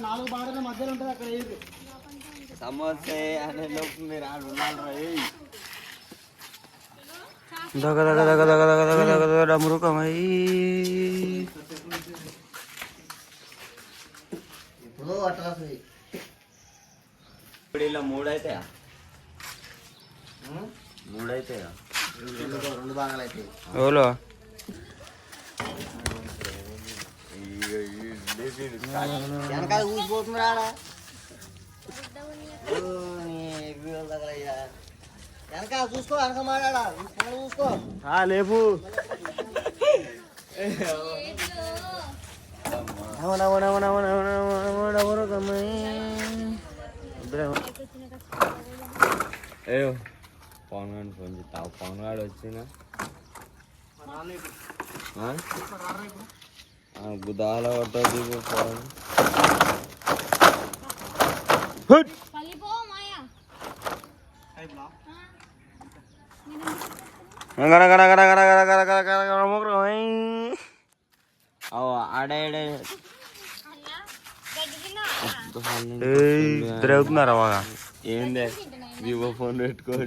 నాలుగు బాటల మధ్యలో ఉంటుంది అక్కడ సమోసే అనే లోపు మీరు ఆడు ఉండాలి. దగ దగ దగ దగ దగ దగ దగ దగ డమరుకమై ఇప్పుడు అట్లా ఇప్పుడు ఇలా మూడైతాయా రెండు భాగాలు అవుతాయి. ఓలో వెనకాల ఊసిపోతుంది రాడా వెనకాల చూసుకో వెనక మాట్లాడా చూసుకో లేపు పవన్ గారిని ఫోన్ చేస్తావు. పవన్ గారు వచ్చిన గుదాల పట్టదు పవన్ తిరుగుతున్నారా బాగా ఏందే వివో ఫోన్ పెట్టుకోండి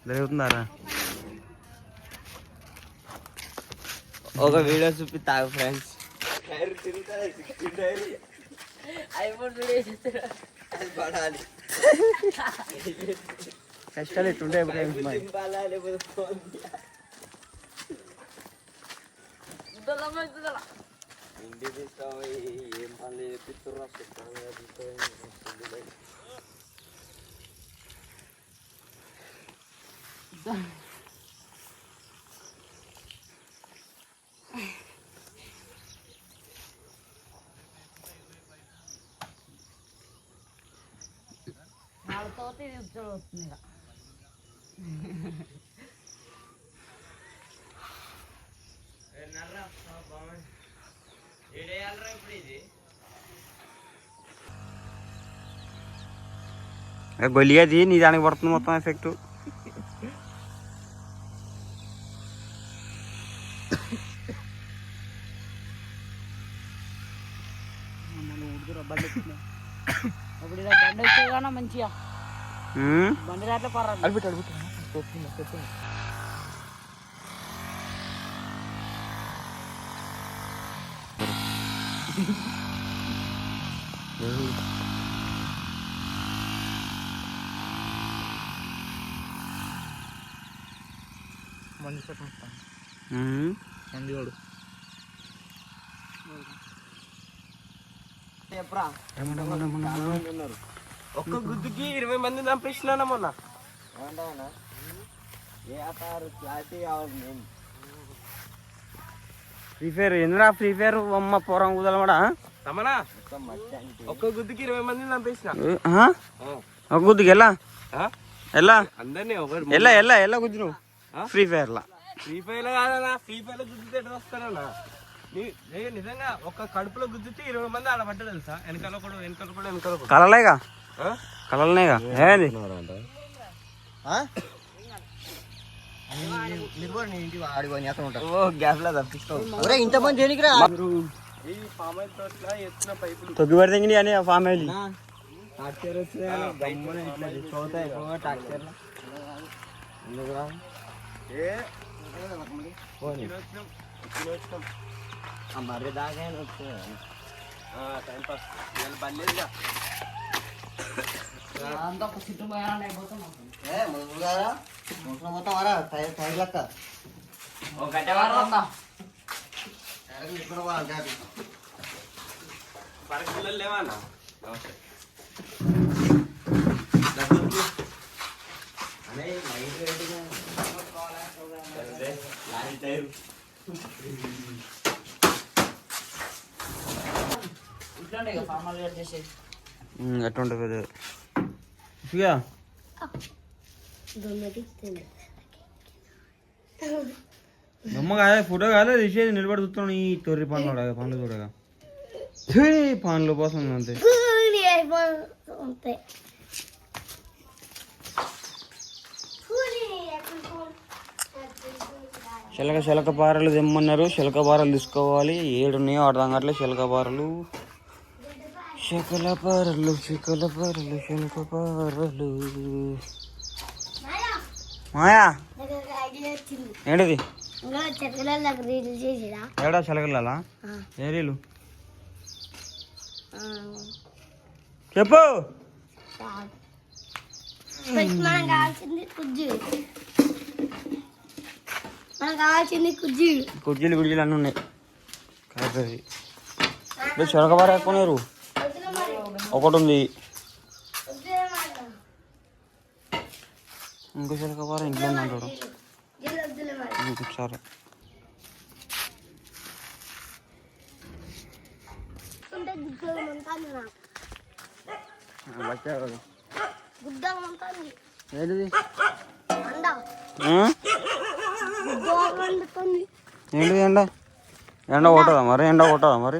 తిరుగుతున్నారా ఒక వీడియో చూపిస్తా ఫ్రెండ్స్. కష్టాలు ఎట్టుంటాయి ఇంటి తీసుకోవాలి. ఏం పనులు చేపిస్తుర్రా వాళ్ళతో వస్తుంది. గొలియాది నీ దానికి పడుతుంది మొత్తం ఎఫెక్ట్. అప్పుడు ఇలా బండి వచ్చేదా మంచిగా బండి దాంట్లో పర్వాలేదు. మందివాడు ఒక్క గుద్దుకి 20 మంది చంపేసినా మొన్న. ఫ్రీ ఫైర్ ఎందురా ఫ్రీ ఫైర్ అమ్మ పోరం కుదలమడా తమనా ఒక్క గుద్దుకి 20 మంది చంపేసిన. ఒక గుద్దుకి ఎలా ఎలా అందరినీ ఎలా ఎలా ఎలా గుద్దు నువ్వు ఫ్రీ ఫైర్ లా? ఫ్రీ ఫైర్ లో కాదన్నా, ఫ్రీ ఫైర్ లో గుద్దుతే వస్తానన్నా. నిజంగా ఒక కడుపులో గుద్దుతే 20 మంది ఆడ పడ్డ తెలుసా? వెనకాల కూడా వెనకాల కూడా వెనకాల కూడా కలలేగా కలలనేగా ఏంది ఇంతమంది తొగ్గి పడితే అని ఫామ్ అయ్యి మర్రి దాకా టైం పాస్ పర్లేదుగా. మొత్తం వరా సైడ్ లెక్క పిల్లలు లేవన్నా ఎట్లుంటుంది బొమ్మ కాదే ఫోటో కాదే తీసేది నిలబడి చూస్తున్నాను. ఈ తొర్రి పనులు పనులు చూడగా పనులు కోసం అంతే. చిలక పారలు తెమ్మన్నారు. చిలక పారలు తీసుకోవాలి. 7 ఉన్నాయో అర్థం కావట్లేదు చిలక పారలు. చిలక పారలు చిలక పారలు. మాయా ఏంటిది? ఏడా చిలకలా ఏ రీలు చెప్పు. కుర్జీలు అన్నీ ఉన్నాయి. చిలకపార ఎక్కువనేరు ఒకటి ఉంది. ఇంకో చిలకపార ఇంట్లో ఉందంటాడు. సరే ఏంటిది? ఏంటిది? ఎండ కొట్టదా మరి?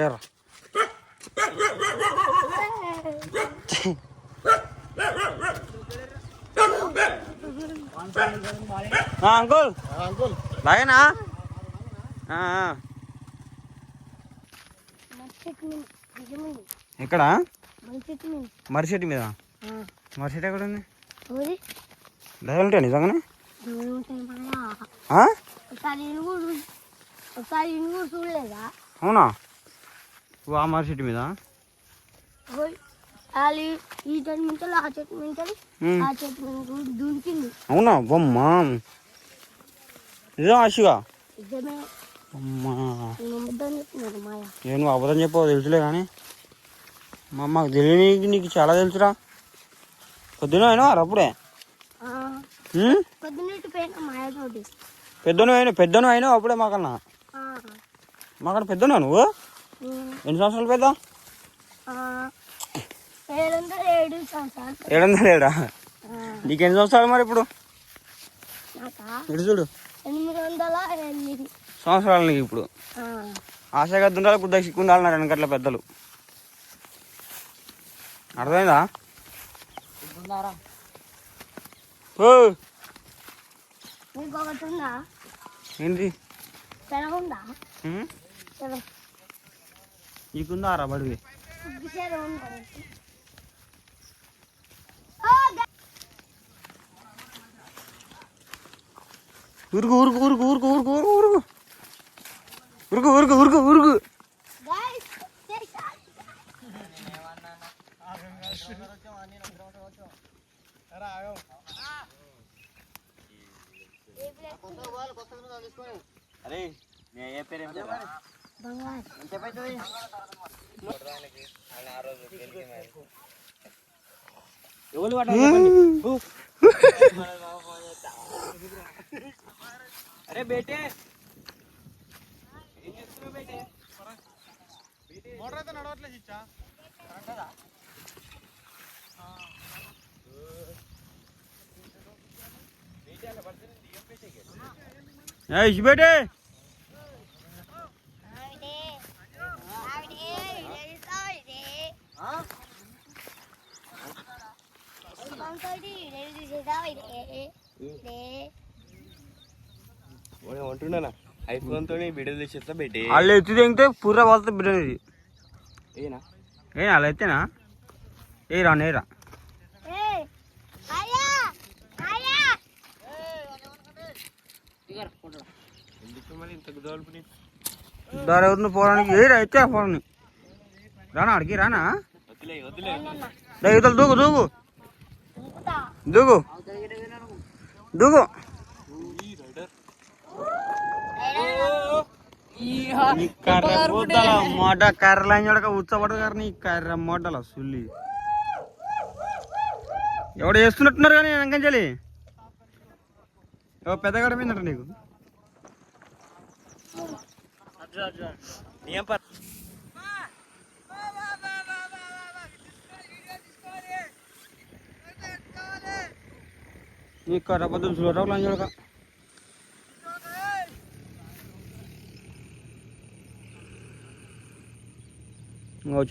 ఏరా అంకుల్ బాగేనా? ఎక్కడ? మరిచెట్టు మీద. మరిచెట్టు ఎక్కడ ఉంది? దయ ఉంటాయి నిజంగానే? అవునా? ఆ మరిచెట్టు మీద అవునా? బొమ్మ నిజం ఆశగా? అమ్మా నేను అబద్ధం చెప్పావు తెలుసులే కానీ మా అమ్మకు తెలియని నీకు చాలా తెలుసురా. పొద్దున అయినా అప్పుడే పెద్దను అయినావు అప్పుడే మాకన్నా పెద్దనా నువ్వు? ఎన్ని సంవత్సరాలు పెద్ద? 707. నీకెన్ని సంవత్సరాలు మరి ఇప్పుడు? ఇటు చూడు 808 సంవత్సరాలు నీకు ఇప్పుడు. ఆశగా ఉండాలి, కొద్దిగా సిక్కు ఉండాలన్నారు వెనకట్ల పెద్దలు. అర్థమైందా? ఏంటి నీకుందా రా బడివి? ఉరుకు ఉరుకు ఉరుకు ఉరుకు ఉరుకు ఉరుకు ఉరుకు ఉరుకు ఉరుకు ఉరుకు. అరే ఏ పేరు అరే బేటే ఏం చేస్తున్నావు బేటే? మోటార్ అయితే నడవట్లేదు ఇచ్చా. బేటే అంటున్నా ఐఫోన్ తో వీడియో తీసేస్తా బేటే. వాళ్ళు ఎత్తి తెగితే పూర వాళ్ళతో బిడ్డది ఏనా? అలా ఎత్తేనా? ఏరా నేరా ఎవరిని పోవడానికి ఏరా ఎత్తే పోవని రానా అడిగి రానా? ఇతలు దూకు దూకు దూకు దూకు. మోట కర్రలు అని చూడక ఉచ్చబడదు గారు నీ కర్ర మోటలు సుల్లి ఎవడు చేస్తున్నట్టున్నారు కానీ వెంకంచెలి పెద్దగడ మీద నీకు నీ కర్ర బదులు చూడటం అని చూడక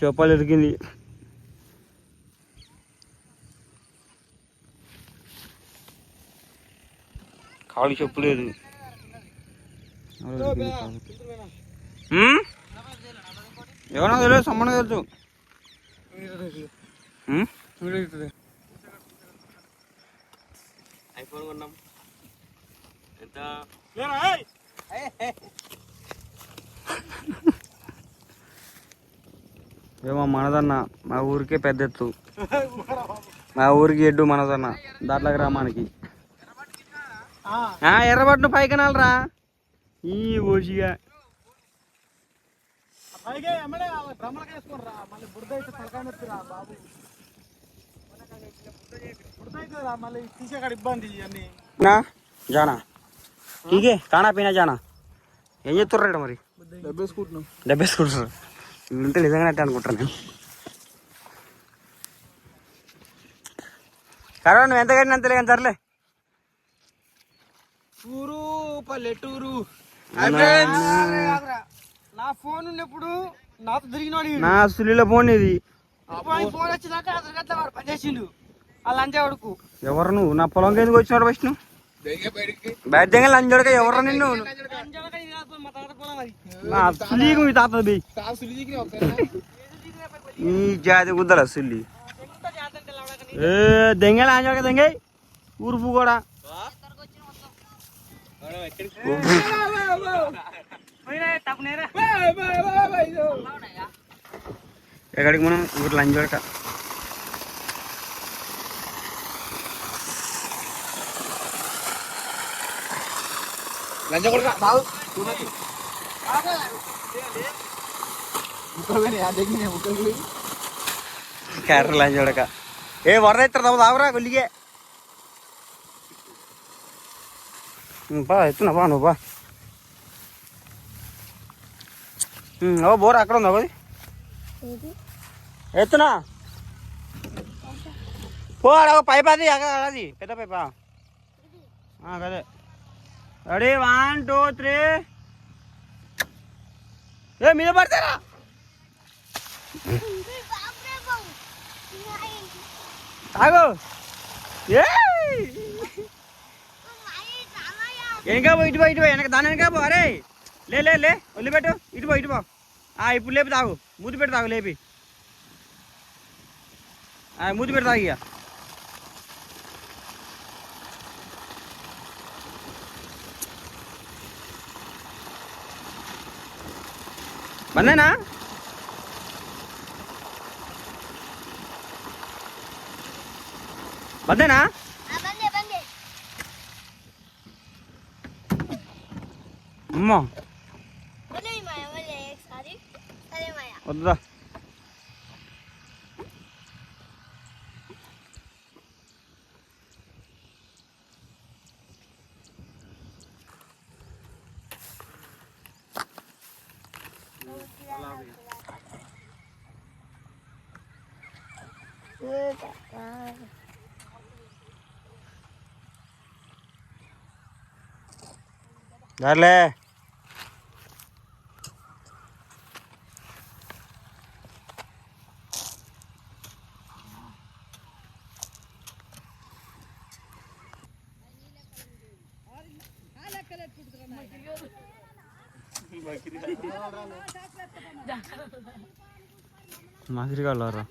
చెప్పాలి ఎదిగింది. కాళ్ళు చెప్పు లేదు. ఎవరో తెలియదు సమ్మన్న తెలుసు ఐఫోన్ కొన్నాం ఎంత ఏమో మనదన్న మా ఊరికే పెద్ద ఎత్తు మా ఊరికి ఎడ్డు మనదన్న దాంట్లో గ్రామానికి ఎర్రబట్టును పైకనాలరా ఈ ఓషిగా జానా ఠీకే కానా పీనా జానా ఏం చెప్తుర్రా మరి డబ్బేసుకుంటున్నారు ఉంటే నిజంగానే అట్టే అనుకుంటాను నేను కరవ నువ్వు ఎంత కట్టిన అంతలే కానీ సర్లే ఊరు పల్లెటూరు నా ఫోన్ ఉన్నప్పుడు నాతో తిరిగినాడు నా సులీల ఫోన్ ఇది ఫోన్ వచ్చినాక అతనికట్లా వాడు పనిచేసిండు వాళ్ళు అంతే వడుకు ఎవరు నువ్వు నా పొలంకి ఎందుకు వచ్చినాడు ఫస్ట్ నువ్వు బయట దగ్గర లంచోడక ఎవరు నిన్ను సులీకు మీ తాత బి ఈ జాతి కుద్దల సుల్లి దెంగ లంచోడక దెంగ ఊరుపు కూడా ఎక్కడికి మనం ఊరు లంచోడక క్యారెట్ లంచోడక ఏ వరద ఎత్తారు తప్ప తాగురా కొల్లిగే బా ఎత్తున్నా బా నువ్వు బా ఓ బోర్ అక్కడ ఉందా అది ఎత్తున్నా పో అడ పైప్ అది అది పెద్ద పైపా కదే రెడీ 1 2 3 ఏ మీద పడతారా ఆగో వెనక పో ఇటు వెనక దాని వెనక పో అరే లే వదిలిపెట్టు ఇటు పో ఇప్పుడు లేపి తాగు మూతి పెట్టి తాగు లేపి మూతి పెట్టి తాగు ఇక బందేనా బందేనా అమ్మా వద్దా Dale. Masih kalau orang.